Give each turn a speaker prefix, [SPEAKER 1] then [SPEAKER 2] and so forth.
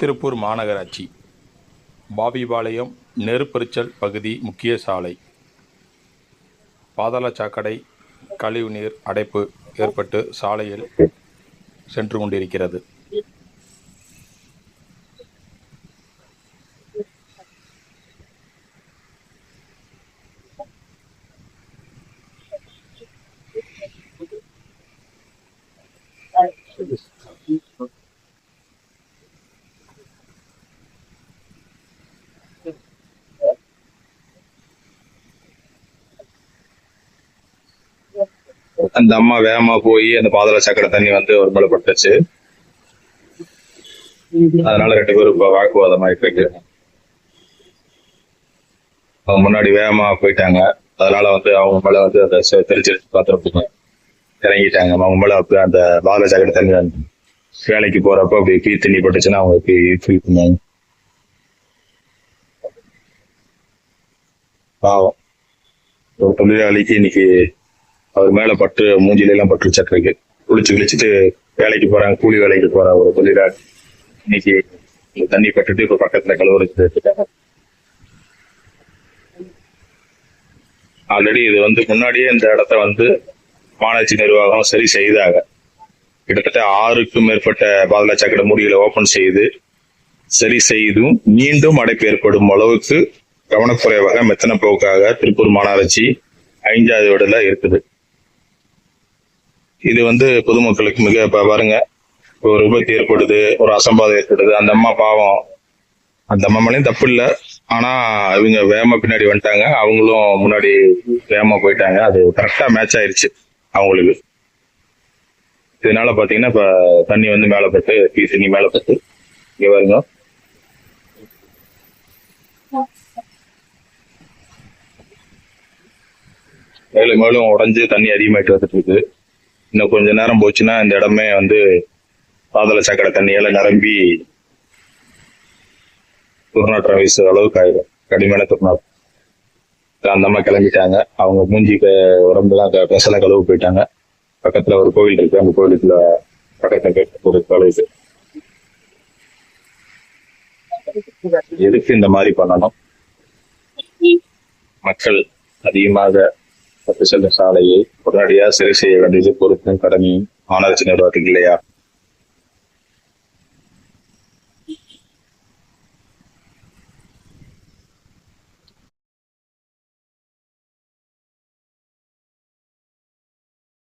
[SPEAKER 1] திருப்பூர் மாநகராட்சி பாபிபாளையம் நெருப்பெரிச்சல் பகுதி முக்கிய சாலை பாதாள சாக்கடை கழிவுநீர் அடைப்பு ஏற்பட்டு சாலையில் சென்று கொண்டிருக்கிறது.
[SPEAKER 2] அந்த அம்மா வேகமா போய் அந்த பாதாள சாக்கடை தண்ணி வந்து ஒரு மேல பட்டுச்சு. அதனால 2 பேரும் வாக்குவாதம் ஆயிட்டு இருக்கு. அவங்க முன்னாடி வேகமா போயிட்டாங்க. அதனால வந்து அவங்க மேல வந்து அந்த தெரிச்சு பாத்திரம் இறங்கிட்டாங்க. அவங்க மேல அந்த பாதாள சாக்கடை தண்ணி வந்து வேலைக்கு போறப்ப அப்படி கீ தண்ணி பட்டுச்சுன்னா அவங்க ஃபீல் பண்ணுவாங்க. பாவம் ஒரு தொழிலாளிக்கு இன்னைக்கு அவர் மேல பட்டு மூஞ்சில எல்லாம் பட்டு சட்டிருக்கு. குளிச்சுட்டு வேலைக்கு போறாங்க, கூலி வேலைக்கு போற ஒரு தொழிலாளி இன்னைக்கு தண்ணி பட்டுட்டு இப்ப பக்கத்துல கழுவுறது. ஆல்ரெடி இது வந்து முன்னாடியே இந்த இடத்த வந்து மாநகராட்சி நிர்வாகம் சரி செய்தாங்க. கிட்டத்தட்ட 6க்கும் மேற்பட்ட பாதாள சாக்கடை மூடிகளை ஓபன் செய்து சரி செய்தும் மீண்டும் அடைப்பு ஏற்படும் அளவுக்கு கவனக்குறைவாக மெத்தன போக்காக திருப்பூர் மாநகராட்சி 5வது வீடுல இருக்குது. இது வந்து பொதுமக்களுக்கு மிக பாருங்க, ஒரு விபத்து ஏற்படுது, ஒரு அசம்பாதம் ஏற்படுது. அந்த அம்மா பாவம், அந்த அம்மா மேலேயும் தப்பு இல்லை. ஆனா இவங்க வேகமா பின்னாடி வந்துட்டாங்க, அவங்களும் முன்னாடி வேகமா போயிட்டாங்க. அது கரெக்டா மேட்ச் ஆயிருச்சு அவங்களுக்கு. இதனால பாத்தீங்கன்னா இப்ப தண்ணி வந்து மேல பட்டு தண்ணி மேல பட்டு இங்க பாருங்க, மேலும் மேலும் உடஞ்சு தண்ணி அதிகமாயிட்டு வந்துட்டு இருக்கு. இன்னும் கொஞ்ச நேரம் போச்சுன்னா இந்த இடமே வந்து பாதாள சாக்கடை தண்ணியால நிரம்பி துர்நாற்றம் வீசுற அளவுக்கு ஆயிடும், கடுமையான துர்நாற்றம். அந்த அம்மா கிளம்பிட்டாங்க. அவங்க மூஞ்சி உடம்புலாம் பெசலாம் கழுவு போயிட்டாங்க. பக்கத்துல ஒரு கோவில் இருக்கு, அந்த கோவிலுக்குள்ள பக்கத்துல ஒரு தொலைவு. எதுக்கு இந்த மாதிரி பண்ணணும்? மக்கள் அதிகமாக பட்டு செல்லும் சாலையை உடனடியாக சரி செய்ய வேண்டியது பொறுப்பும் கடமையும் மாநகராட்சி நிர்வாகத்துக்கு இல்லையா?